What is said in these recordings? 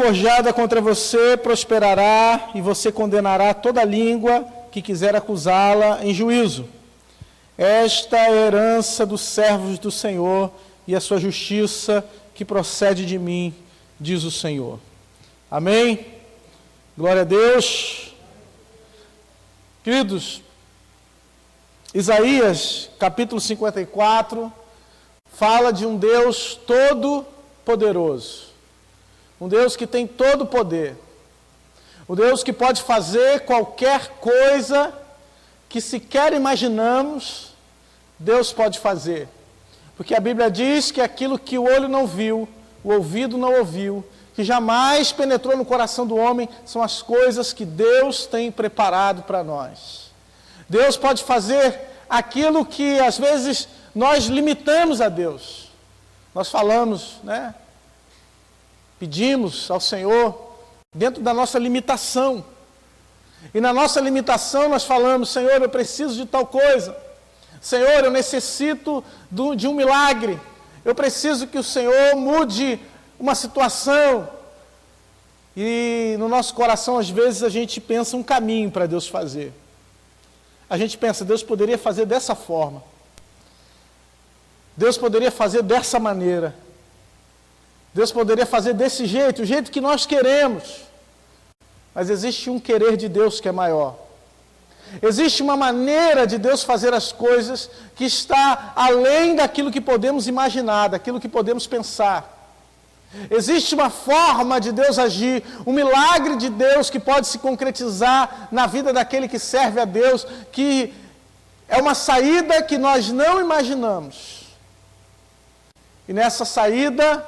forjada contra você prosperará, e você condenará toda língua que quiser acusá-la em juízo. Esta é a herança dos servos do Senhor e a sua justiça que procede de mim, diz o Senhor. Amém? Glória a Deus. Queridos, Isaías, capítulo 54, fala de um Deus todo-poderoso. Um Deus que tem todo o poder. Um Deus que pode fazer qualquer coisa que sequer imaginamos, Deus pode fazer. Porque a Bíblia diz que aquilo que o olho não viu, o ouvido não ouviu, que jamais penetrou no coração do homem, são as coisas que Deus tem preparado para nós. Deus pode fazer aquilo que às vezes nós limitamos a Deus. Nós falamos, né? Pedimos ao Senhor dentro da nossa limitação. E na nossa limitação nós falamos: Senhor, eu preciso de tal coisa. Senhor, eu necessito de um milagre. Eu preciso que o Senhor mude uma situação. E no nosso coração, às vezes, a gente pensa um caminho para Deus fazer. A gente pensa: Deus poderia fazer dessa forma. Deus poderia fazer dessa maneira. Deus poderia fazer desse jeito, o jeito que nós queremos. Mas existe um querer de Deus que é maior. Existe uma maneira de Deus fazer as coisas que está além daquilo que podemos imaginar, daquilo que podemos pensar. Existe uma forma de Deus agir, um milagre de Deus que pode se concretizar na vida daquele que serve a Deus, que é uma saída que nós não imaginamos. E nessa saída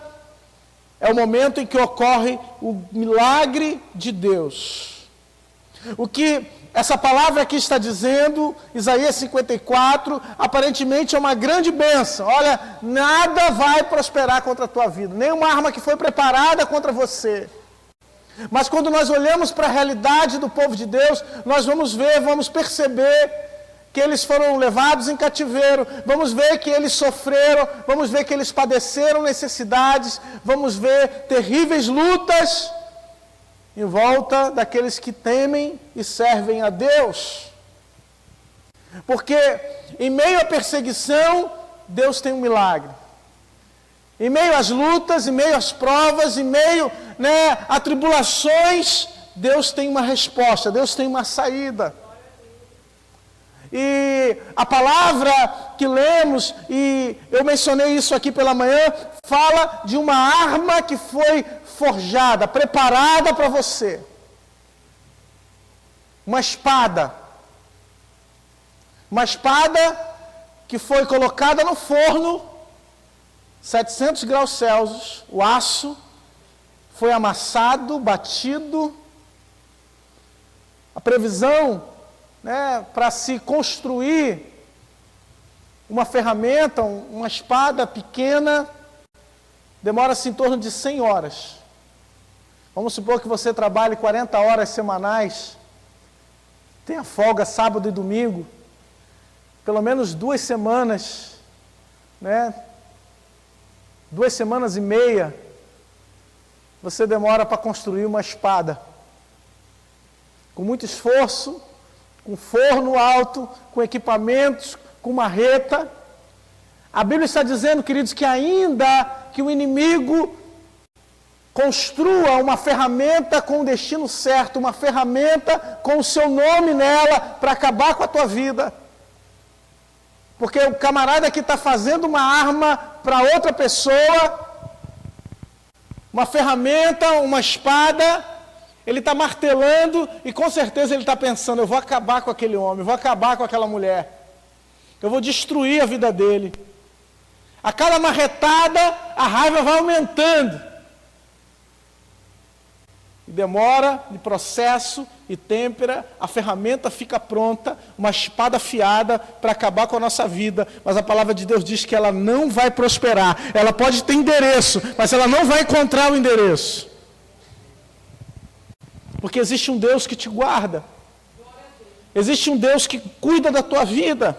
é o momento em que ocorre o milagre de Deus. O que essa palavra aqui está dizendo, Isaías 54, aparentemente é uma grande bênção. Olha, nada vai prosperar contra a tua vida, nenhuma arma que foi preparada contra você. Mas quando nós olhamos para a realidade do povo de Deus, nós vamos ver, vamos perceber que eles foram levados em cativeiro, vamos ver que eles sofreram, vamos ver que eles padeceram necessidades, vamos ver terríveis lutas em volta daqueles que temem e servem a Deus. Porque em meio à perseguição, Deus tem um milagre. Em meio às lutas, em meio às provas, em meio, a tribulações, Deus tem uma resposta, Deus tem uma saída. E a palavra que lemos, e eu mencionei isso aqui pela manhã, fala de uma arma que foi forjada, preparada para você. Uma espada. Uma espada que foi colocada no forno, 700 graus Celsius, o aço foi amassado, batido. A previsão, para se construir uma ferramenta, uma espada pequena, demora-se em torno de 100 horas. Vamos supor que você trabalhe 40 horas semanais, tenha folga sábado e domingo, pelo menos 2 semanas, 2 semanas e meia, você demora para construir uma espada. Com muito esforço, com forno alto, com equipamentos, com marreta. A Bíblia está dizendo, queridos, que ainda que o inimigo construa uma ferramenta com o destino certo, uma ferramenta com o seu nome nela, para acabar com a tua vida. Porque o camarada que está fazendo uma arma para outra pessoa, uma ferramenta, uma espada, ele está martelando e com certeza ele está pensando: eu vou acabar com aquele homem, eu vou acabar com aquela mulher, eu vou destruir a vida dele. A cada marretada, a raiva vai aumentando. E demora, e processo, e têmpera, a ferramenta fica pronta, uma espada afiada para acabar com a nossa vida. Mas a palavra de Deus diz que ela não vai prosperar. Ela pode ter endereço, mas ela não vai encontrar o endereço. Porque existe um Deus que te guarda. Existe um Deus que cuida da tua vida.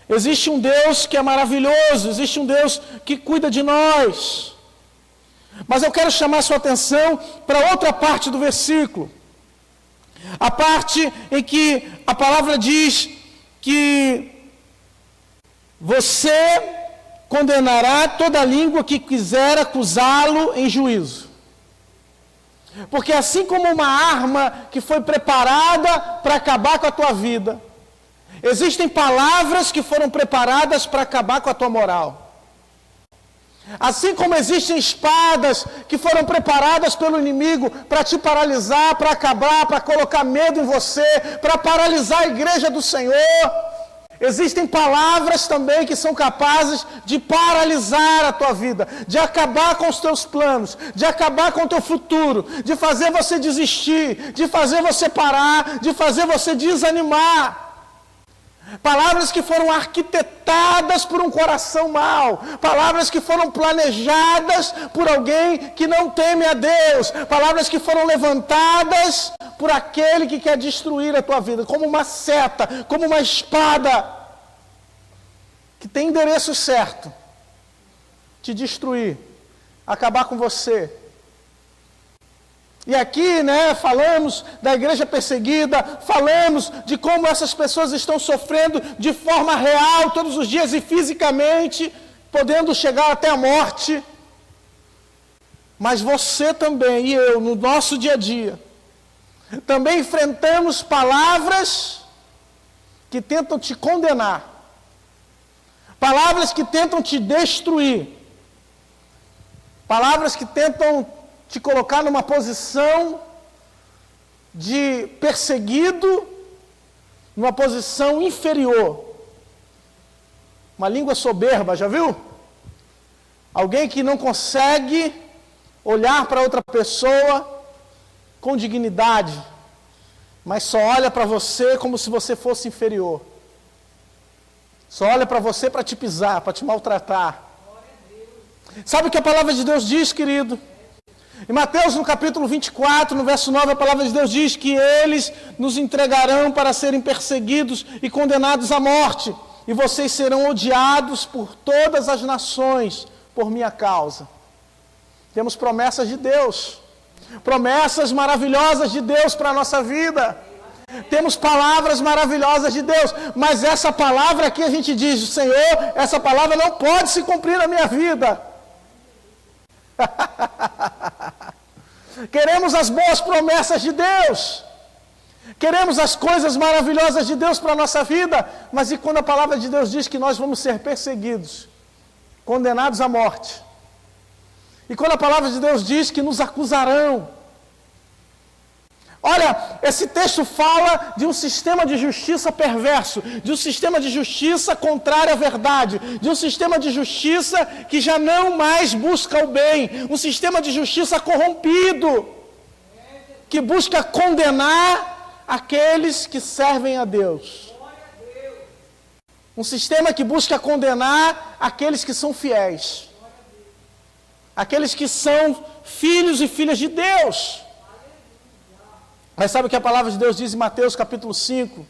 Existe um Deus que é maravilhoso. Existe um Deus que cuida de nós. Mas eu quero chamar sua atenção para outra parte do versículo. A parte em que a palavra diz que você condenará toda língua que quiser acusá-lo em juízo. Porque assim como uma arma que foi preparada para acabar com a tua vida, existem palavras que foram preparadas para acabar com a tua moral. Assim como existem espadas que foram preparadas pelo inimigo para te paralisar, para acabar, para colocar medo em você, para paralisar a igreja do Senhor, existem palavras também que são capazes de paralisar a tua vida, de acabar com os teus planos, de acabar com o teu futuro, de fazer você desistir, de fazer você parar, de fazer você desanimar. Palavras que foram arquitetadas por um coração mau, palavras que foram planejadas por alguém que não teme a Deus, palavras que foram levantadas por aquele que quer destruir a tua vida, como uma seta, como uma espada, que tem endereço certo, te destruir, acabar com você. E aqui, falamos da igreja perseguida, falamos de como essas pessoas estão sofrendo de forma real todos os dias e fisicamente, podendo chegar até a morte. Mas você também e eu, no nosso dia a dia, também enfrentamos palavras que tentam te condenar, palavras que tentam te destruir, palavras que tentam te colocar numa posição de perseguido, numa posição inferior. Uma língua soberba, já viu? Alguém que não consegue olhar para outra pessoa com dignidade, mas só olha para você como se você fosse inferior. Só olha para você para te pisar, para te maltratar. Sabe o que a palavra de Deus diz, querido? Em Mateus, no capítulo 24, no verso 9, a palavra de Deus diz que eles nos entregarão para serem perseguidos e condenados à morte, e vocês serão odiados por todas as nações por minha causa. Temos promessas de Deus, promessas maravilhosas de Deus para a nossa vida. Temos palavras maravilhosas de Deus, mas essa palavra aqui a gente diz, Senhor, essa palavra não pode se cumprir na minha vida. Queremos as boas promessas de Deus, queremos as coisas maravilhosas de Deus para a nossa vida, mas e quando a palavra de Deus diz que nós vamos ser perseguidos, condenados à morte? E quando a palavra de Deus diz que nos acusarão? Olha, esse texto fala de um sistema de justiça perverso, de um sistema de justiça contrário à verdade, de um sistema de justiça que já não mais busca o bem, um sistema de justiça corrompido, que busca condenar aqueles que servem a Deus. Um sistema que busca condenar aqueles que são fiéis, aqueles que são filhos e filhas de Deus. Mas sabe o que a palavra de Deus diz em Mateus capítulo 5?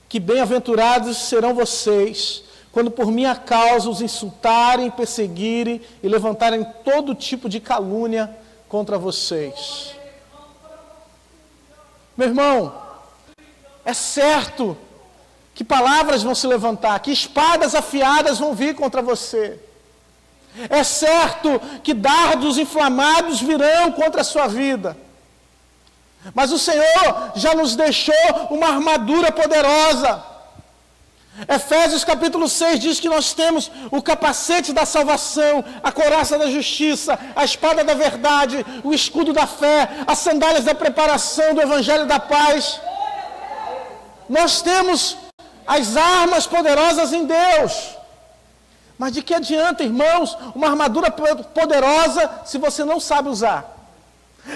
Que bem-aventurados serão vocês, quando por minha causa os insultarem, perseguirem e levantarem todo tipo de calúnia contra vocês. Meu irmão, é certo que palavras vão se levantar, que espadas afiadas vão vir contra você. É certo que dardos inflamados virão contra a sua vida. Mas o Senhor já nos deixou uma armadura poderosa. Efésios capítulo 6 diz que nós temos o capacete da salvação, a couraça da justiça, a espada da verdade, o escudo da fé, as sandálias da preparação do evangelho da paz. Nós temos as armas poderosas em Deus. Mas de que adianta, irmãos, uma armadura poderosa se você não sabe usar?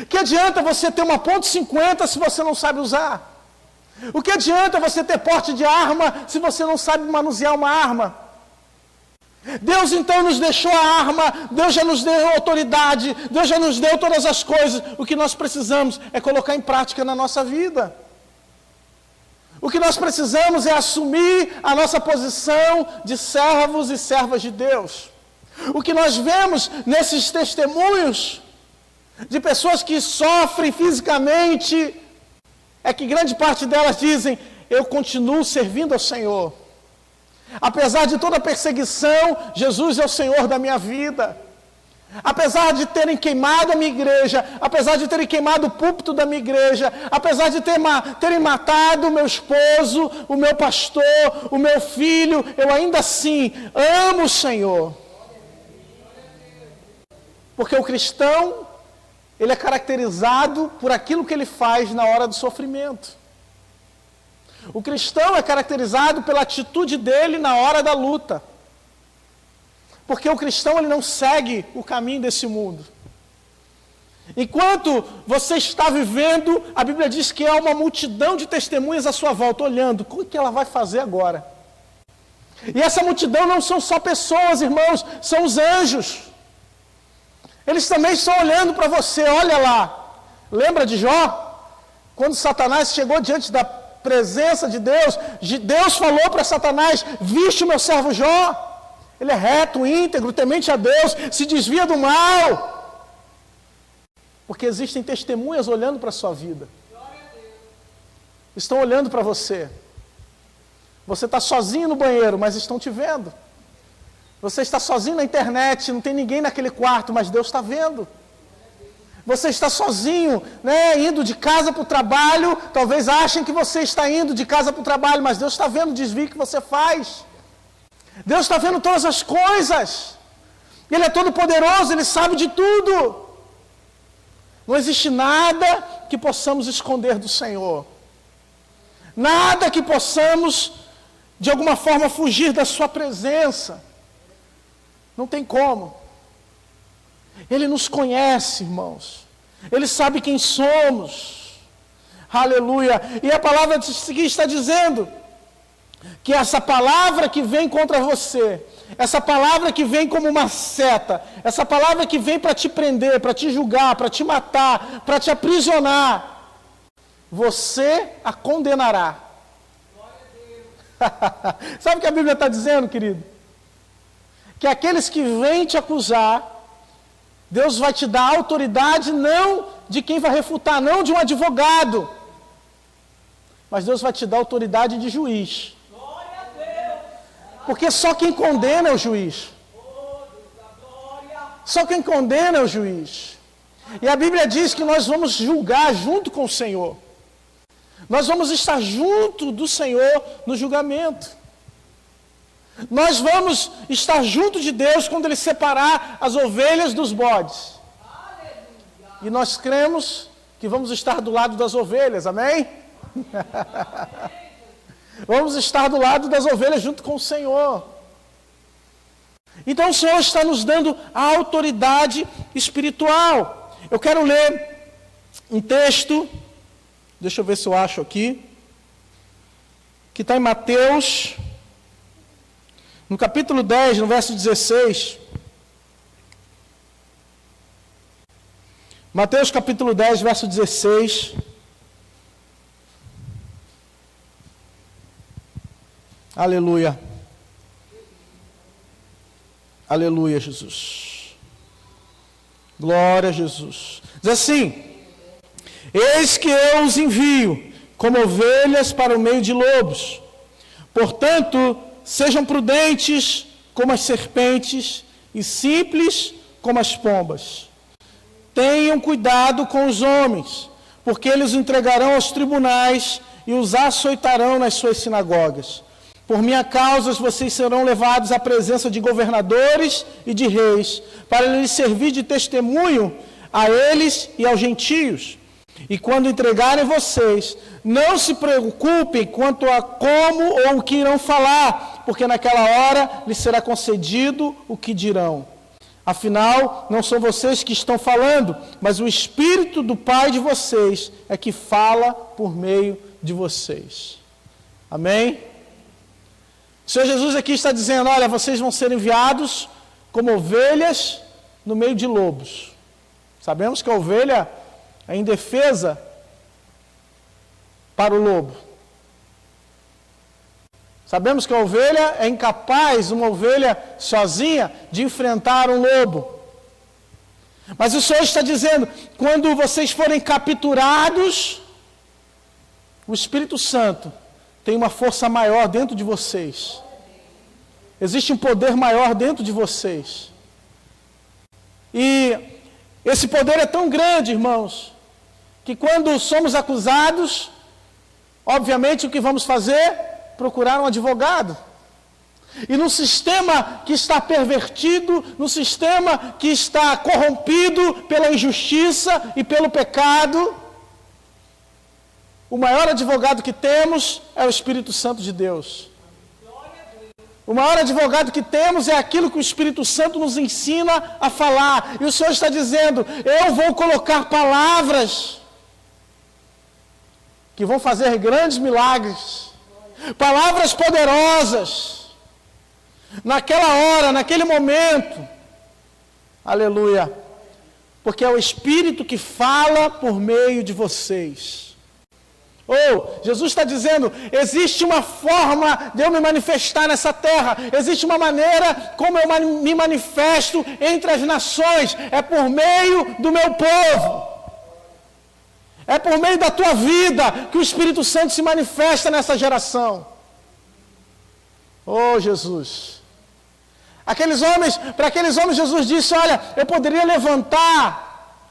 Que adianta você ter uma .50 se você não sabe usar? O que adianta você ter porte de arma se você não sabe manusear uma arma? Deus então nos deixou a arma, Deus já nos deu autoridade, Deus já nos deu todas as coisas. O que nós precisamos é colocar em prática na nossa vida. O que nós precisamos é assumir a nossa posição de servos e servas de Deus. O que nós vemos nesses testemunhos de pessoas que sofrem fisicamente, é que grande parte delas dizem: eu continuo servindo ao Senhor. Apesar de toda a perseguição, Jesus é o Senhor da minha vida. Apesar de terem queimado a minha igreja, apesar de terem queimado o púlpito da minha igreja, apesar de terem matado o meu esposo, o meu pastor, o meu filho, eu ainda assim amo o Senhor. Porque o cristão, ele é caracterizado por aquilo que ele faz na hora do sofrimento. O cristão é caracterizado pela atitude dele na hora da luta. Porque o cristão, ele não segue o caminho desse mundo. Enquanto você está vivendo, a Bíblia diz que há uma multidão de testemunhas à sua volta, olhando, o que ela vai fazer agora? E essa multidão não são só pessoas, irmãos, são os anjos. Eles também estão olhando para você, olha lá. Lembra de Jó? Quando Satanás chegou diante da presença de Deus, Deus falou para Satanás: viste o meu servo Jó? Ele é reto, íntegro, temente a Deus, se desvia do mal. Porque existem testemunhas olhando para a sua vida. Estão olhando para você. Você está sozinho no banheiro, mas estão te vendo. Você está sozinho na internet, não tem ninguém naquele quarto, mas Deus está vendo. Você está sozinho, indo de casa para o trabalho, talvez achem que você está indo de casa para o trabalho, mas Deus está vendo o desvio que você faz. Deus está vendo todas as coisas. Ele é todo poderoso, Ele sabe de tudo. Não existe nada que possamos esconder do Senhor. Nada que possamos, de alguma forma, fugir da sua presença. Não tem como. Ele nos conhece, irmãos. Ele sabe quem somos. Aleluia. E a palavra seguinte está dizendo que essa palavra que vem contra você, essa palavra que vem como uma seta, essa palavra que vem para te prender, para te julgar, para te matar, para te aprisionar, você a condenará. Sabe o que a Bíblia está dizendo, querido? Que aqueles que vêm te acusar, Deus vai te dar autoridade não de quem vai refutar, não de um advogado, mas Deus vai te dar autoridade de juiz. Porque só quem condena é o juiz. Só quem condena é o juiz. E a Bíblia diz que nós vamos julgar junto com o Senhor. Nós vamos estar junto do Senhor no julgamento. Nós vamos estar junto de Deus quando Ele separar as ovelhas dos bodes. E nós cremos que vamos estar do lado das ovelhas, amém? Vamos estar do lado das ovelhas junto com o Senhor. Então o Senhor está nos dando a autoridade espiritual. Eu quero ler um texto, deixa eu ver se eu acho aqui, que está em Mateus, no capítulo 10, no verso 16. Mateus capítulo 10, verso 16. Aleluia. Aleluia, Jesus. Glória a Jesus. Diz assim: eis que eu os envio como ovelhas para o meio de lobos. Portanto, sejam prudentes como as serpentes e simples como as pombas. Tenham cuidado com os homens, porque eles os entregarão aos tribunais e os açoitarão nas suas sinagogas. Por minha causa, vocês serão levados à presença de governadores e de reis, para lhes servir de testemunho a eles e aos gentios. E quando entregarem vocês, não se preocupem quanto a como ou o que irão falar, porque naquela hora lhes será concedido o que dirão. Afinal, não são vocês que estão falando, mas o Espírito do Pai de vocês é que fala por meio de vocês. Amém? O Senhor Jesus aqui está dizendo: olha, vocês vão ser enviados como ovelhas no meio de lobos. Sabemos que a ovelha é indefesa para o lobo. Sabemos que a ovelha é incapaz, uma ovelha sozinha, de enfrentar um lobo. Mas o Senhor está dizendo, quando vocês forem capturados, o Espírito Santo tem uma força maior dentro de vocês. Existe um poder maior dentro de vocês. E esse poder é tão grande, irmãos, que quando somos acusados, obviamente o que vamos fazer? Procurar um advogado. E no sistema que está pervertido, no sistema que está corrompido pela injustiça e pelo pecado, o maior advogado que temos é o Espírito Santo de Deus. O maior advogado que temos é aquilo que o Espírito Santo nos ensina a falar. E o Senhor está dizendo, eu vou colocar palavras que vão fazer grandes milagres. Palavras poderosas. Naquela hora, naquele momento. Aleluia. Porque é o Espírito que fala por meio de vocês. Jesus está dizendo, existe uma forma de eu me manifestar nessa terra, existe uma maneira como eu me manifesto entre as nações, é por meio do meu povo, é por meio da tua vida que o Espírito Santo se manifesta nessa geração. Jesus. Para aqueles homens Jesus disse, olha, eu poderia levantar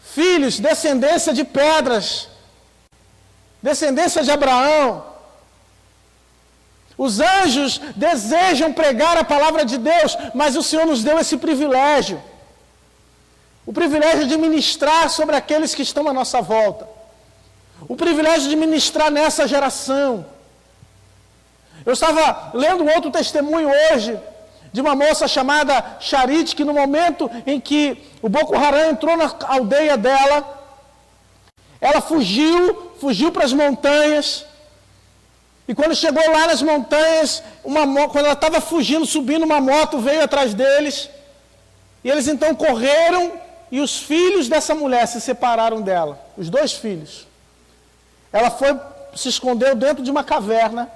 filhos, descendência de pedras, descendência de Abraão. Os anjos desejam pregar a palavra de Deus, mas o Senhor nos deu esse privilégio. O privilégio de ministrar sobre aqueles que estão à nossa volta. O privilégio de ministrar nessa geração. Eu estava lendo um outro testemunho hoje, de uma moça chamada Charit, que no momento em que o Boko Haram entrou na aldeia dela, ela fugiu para as montanhas, e quando chegou lá nas montanhas, quando ela estava fugindo, subindo, uma moto veio atrás deles, e eles então correram, e os filhos dessa mulher se separaram dela, os 2 filhos. Ela se escondeu dentro de uma caverna,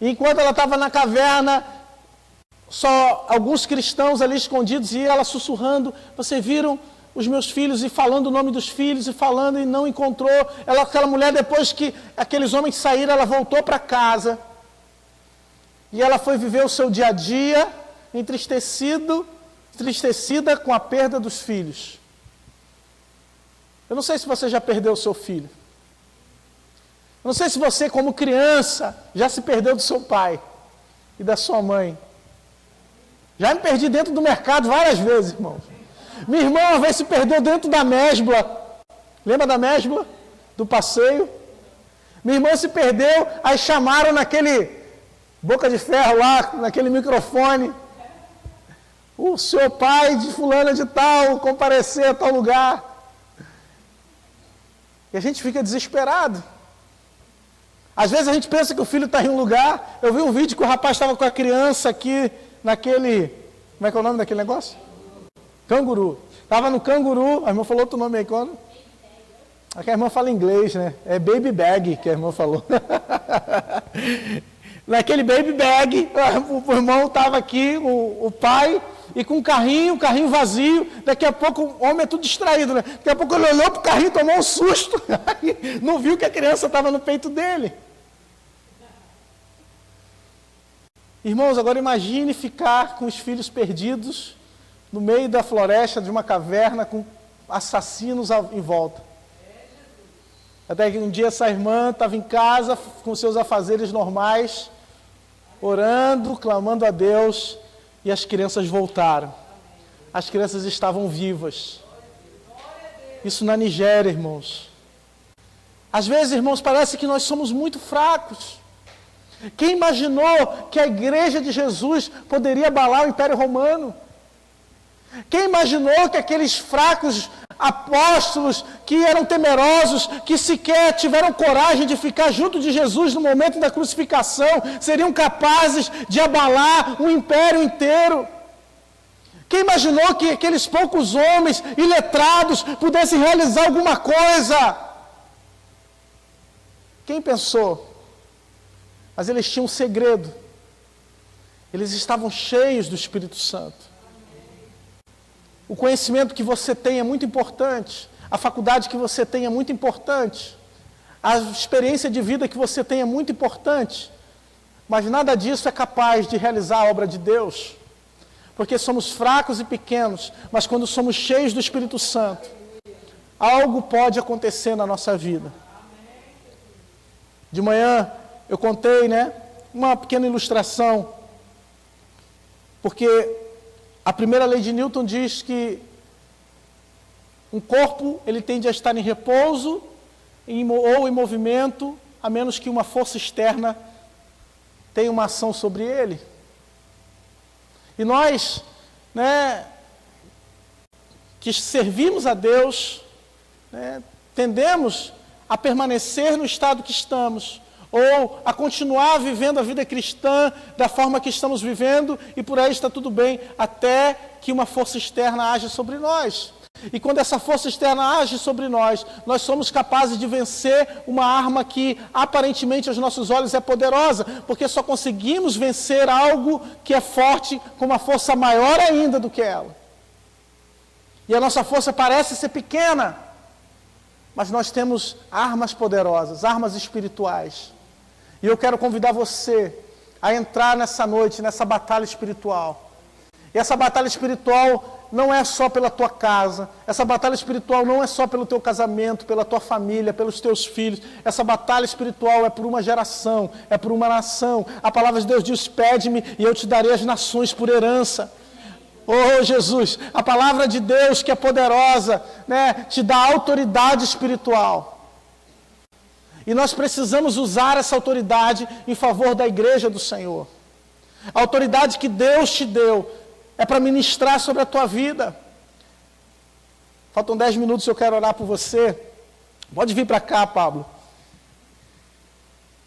e enquanto ela estava na caverna, só alguns cristãos ali escondidos, e ela sussurrando, vocês viram os meus filhos, e falando o nome dos filhos, e falando, e não encontrou. Aquela mulher, depois que aqueles homens saíram, ela voltou para casa, e ela foi viver o seu dia a dia, entristecida com a perda dos filhos. Eu não sei se você já perdeu o seu filho. Eu não sei se você, como criança, já se perdeu do seu pai e da sua mãe. Já me perdi dentro do mercado várias vezes, irmãos. Minha irmã uma vez se perdeu dentro da Mesbla. Lembra da Mesbla? Do passeio? Minha irmã se perdeu, aí chamaram naquele boca de ferro lá, naquele microfone. O seu pai de fulana de tal, comparecer a tal lugar. E a gente fica desesperado. Às vezes a gente pensa que o filho está em um lugar. Eu vi um vídeo que o rapaz estava com a criança aqui, naquele... Como é que é o nome daquele negócio? Canguru. Estava no canguru, a irmã falou outro nome aí, quando? Aqui a irmã fala inglês, né? É baby bag que a irmã falou. Naquele baby bag, o irmão estava aqui, o pai, e com o carrinho vazio. Daqui a pouco o homem é tudo distraído, né? Daqui a pouco ele olhou para o carrinho, tomou um susto, não viu que a criança estava no peito dele. Irmãos, agora imagine ficar com os filhos perdidos no meio da floresta de uma caverna com assassinos em volta. Até que um dia essa irmã estava em casa com seus afazeres normais, orando, clamando a Deus, e as crianças voltaram. As crianças estavam vivas. Isso na Nigéria, irmãos. Às vezes, irmãos, parece que nós somos muito fracos. Quem imaginou que a igreja de Jesus poderia abalar o Império Romano? Quem imaginou que aqueles fracos apóstolos que eram temerosos, que sequer tiveram coragem de ficar junto de Jesus no momento da crucificação, seriam capazes de abalar o império inteiro? Quem imaginou que aqueles poucos homens iletrados pudessem realizar alguma coisa? Quem pensou? Mas eles tinham um segredo. Eles estavam cheios do Espírito Santo. O conhecimento que você tem é muito importante. A faculdade que você tem é muito importante. A experiência de vida que você tem é muito importante. Mas nada disso é capaz de realizar a obra de Deus. Porque somos fracos e pequenos, mas quando somos cheios do Espírito Santo, algo pode acontecer na nossa vida. De manhã eu contei, uma pequena ilustração, porque a primeira lei de Newton diz que um corpo ele tende a estar em repouso ou em movimento, a menos que uma força externa tenha uma ação sobre ele. E nós, que servimos a Deus, tendemos a permanecer no estado que estamos, ou a continuar vivendo a vida cristã da forma que estamos vivendo, e por aí está tudo bem, até que uma força externa age sobre nós. E quando essa força externa age sobre nós, nós somos capazes de vencer uma arma que aparentemente aos nossos olhos é poderosa, porque só conseguimos vencer algo que é forte com uma força maior ainda do que ela. E a nossa força parece ser pequena, mas nós temos armas poderosas, armas espirituais. E eu quero convidar você a entrar nessa noite, nessa batalha espiritual. E essa batalha espiritual não é só pela tua casa, essa batalha espiritual não é só pelo teu casamento, pela tua família, pelos teus filhos. Essa batalha espiritual é por uma geração, é por uma nação. A palavra de Deus diz: pede-me e eu te darei as nações por herança. Oh Jesus, a palavra de Deus que é poderosa, te dá autoridade espiritual. E nós precisamos usar essa autoridade em favor da igreja do Senhor. A autoridade que Deus te deu é para ministrar sobre a tua vida. Faltam 10 minutos e eu quero orar por você. Pode vir para cá, Pablo.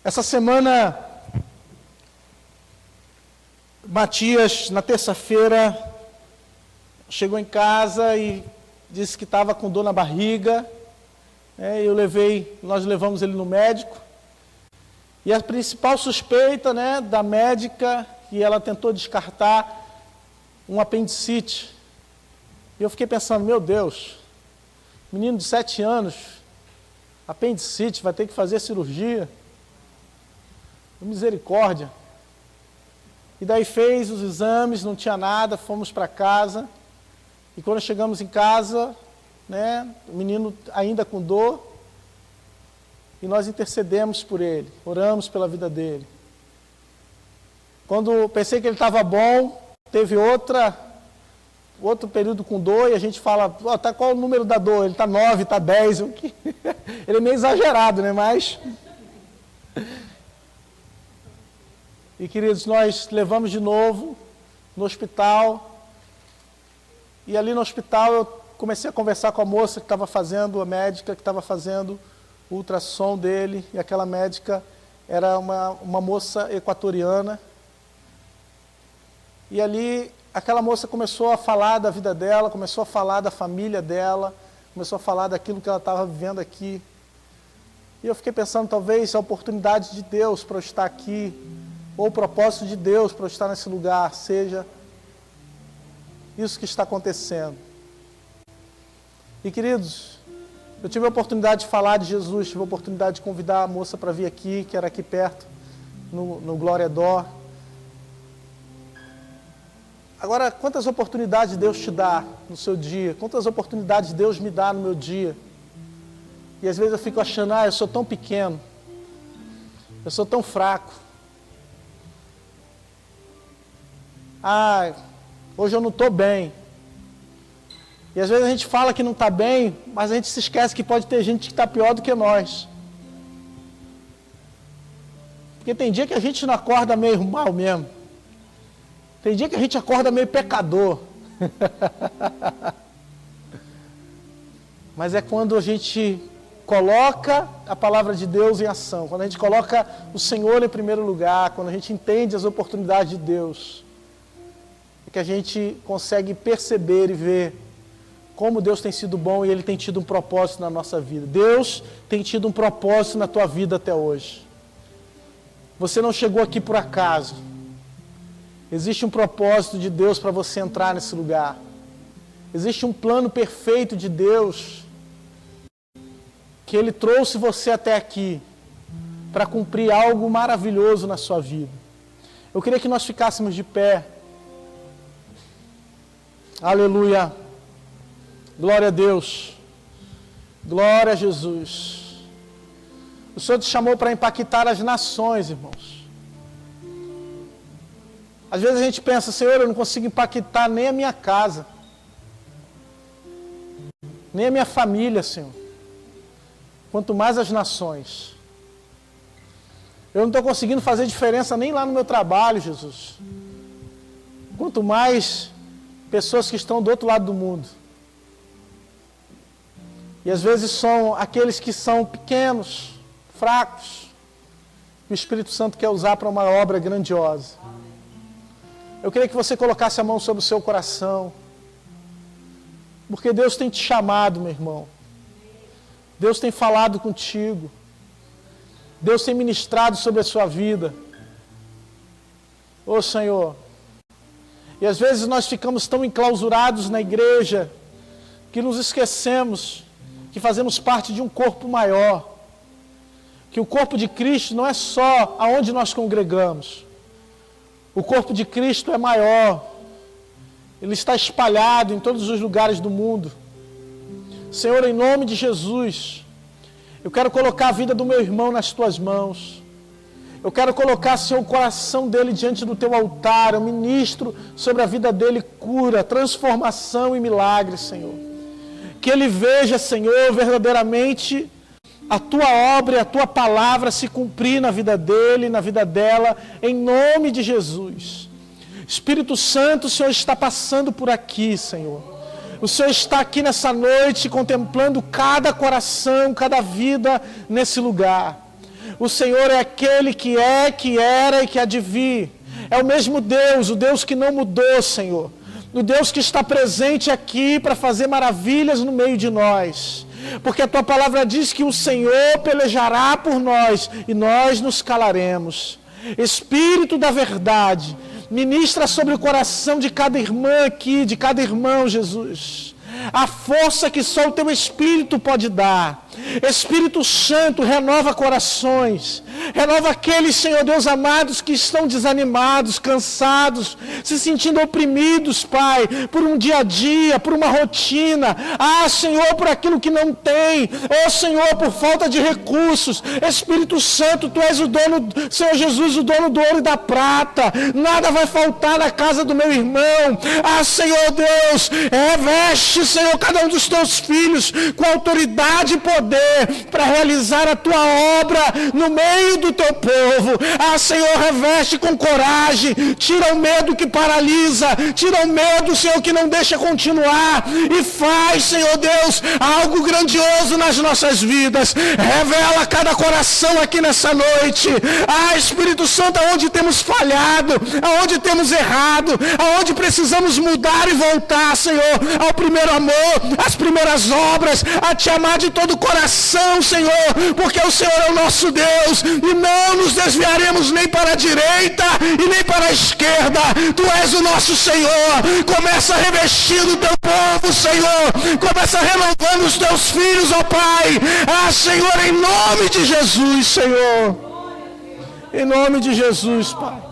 Essa semana, Matias, na terça-feira, chegou em casa e disse que estava com dor na barriga. Nós levamos ele no médico. E a principal suspeita, da médica, que ela tentou descartar, um apendicite. E eu fiquei pensando, meu Deus, menino de 7 anos, apendicite, vai ter que fazer cirurgia. Misericórdia. E daí fez os exames, não tinha nada, fomos para casa. E quando chegamos em casa, o menino ainda com dor, e nós intercedemos por ele, oramos pela vida dele. Quando pensei que ele estava bom, teve outro período com dor, e a gente fala, qual o número da dor? Ele está 9, está 10, ele é meio exagerado, mas... E queridos, nós levamos de novo no hospital, e ali no hospital eu comecei a conversar com a moça que estava fazendo, a médica que estava fazendo o ultrassom dele, e aquela médica era uma moça equatoriana. E ali aquela moça começou a falar da vida dela, começou a falar da família dela, começou a falar daquilo que ela estava vivendo aqui. E eu fiquei pensando, talvez a oportunidade de Deus para eu estar aqui, ou o propósito de Deus para eu estar nesse lugar, seja isso que está acontecendo. E queridos, eu tive a oportunidade de falar de Jesus, tive a oportunidade de convidar a moça para vir aqui, que era aqui perto, no Glória Dó. Agora, quantas oportunidades Deus te dá no seu dia? Quantas oportunidades Deus me dá no meu dia? E às vezes eu fico achando, eu sou tão pequeno, eu sou tão fraco. Hoje eu não estou bem. E às vezes a gente fala que não está bem, mas a gente se esquece que pode ter gente que está pior do que nós. Porque tem dia que a gente não acorda meio mal mesmo. Tem dia que a gente acorda meio pecador. Mas é quando a gente coloca a palavra de Deus em ação, quando a gente coloca o Senhor em primeiro lugar, quando a gente entende as oportunidades de Deus, é que a gente consegue perceber e ver como Deus tem sido bom e Ele tem tido um propósito na nossa vida. Deus tem tido um propósito na tua vida até hoje. Você não chegou aqui por acaso. Existe um propósito de Deus para você entrar nesse lugar. Existe um plano perfeito de Deus, que Ele trouxe você até aqui, para cumprir algo maravilhoso na sua vida. Eu queria que nós ficássemos de pé. Aleluia. Glória a Deus. Glória a Jesus. O Senhor te chamou para impactar as nações, irmãos. Às vezes a gente pensa, Senhor, eu não consigo impactar nem a minha casa, nem a minha família, Senhor. Quanto mais as nações. Eu não estou conseguindo fazer diferença nem lá no meu trabalho, Jesus. Quanto mais pessoas que estão do outro lado do mundo. E às vezes são aqueles que são pequenos, fracos, que o Espírito Santo quer usar para uma obra grandiosa. Eu queria que você colocasse a mão sobre o seu coração. Porque Deus tem te chamado, meu irmão. Deus tem falado contigo. Deus tem ministrado sobre a sua vida. Ô Senhor. E às vezes nós ficamos tão enclausurados na igreja que nos esquecemos que fazemos parte de um corpo maior. Que o corpo de Cristo não é só aonde nós congregamos. O corpo de Cristo é maior. Ele está espalhado em todos os lugares do mundo. Senhor, em nome de Jesus, eu quero colocar a vida do meu irmão nas tuas mãos. Eu quero colocar, Senhor, o coração dele diante do teu altar. Eu ministro sobre a vida dele cura, transformação e milagre, Senhor. Que ele veja, Senhor, verdadeiramente a tua obra e a tua palavra se cumprir na vida dele, na vida dela, em nome de Jesus. Espírito Santo, o Senhor está passando por aqui, Senhor. O Senhor está aqui nessa noite contemplando cada coração, cada vida nesse lugar. O Senhor é aquele que é, que era e que há de vir. É o mesmo Deus, o Deus que não mudou, Senhor. O Deus que está presente aqui para fazer maravilhas no meio de nós. Porque a tua palavra diz que o Senhor pelejará por nós e nós nos calaremos. Espírito da verdade, ministra sobre o coração de cada irmã aqui, de cada irmão, Jesus. A força que só o teu Espírito pode dar. Espírito Santo, renova corações. Renova aqueles, Senhor Deus amados, que estão desanimados, cansados, se sentindo oprimidos, Pai, por um dia a dia, por uma rotina. Ah, Senhor, por aquilo que não tem. Oh, Senhor, por falta de recursos. Espírito Santo, Tu és o dono, Senhor Jesus, o dono do ouro e da prata. Nada vai faltar na casa do meu irmão. Ah, Senhor Deus, reveste, Senhor, cada um dos Teus filhos com autoridade e poder para realizar a Tua obra no meio do Teu povo. Ah, Senhor, reveste com coragem, tira o medo que paralisa, tira o medo, Senhor, que não deixa continuar, e faz, Senhor Deus, algo grandioso nas nossas vidas. Revela cada coração aqui nessa noite. Ah, Espírito Santo, aonde temos falhado, aonde temos errado, aonde precisamos mudar e voltar, Senhor, ao primeiro amor, às primeiras obras, a Te amar de todo o coração, Senhor, porque o Senhor é o nosso Deus, e não nos desviaremos nem para a direita e nem para a esquerda. Tu és o nosso Senhor. Começa revestindo o Teu povo, Senhor. Começa renovando os Teus filhos, ó Pai. Ah, Senhor, em nome de Jesus, Senhor. Em nome de Jesus, Pai.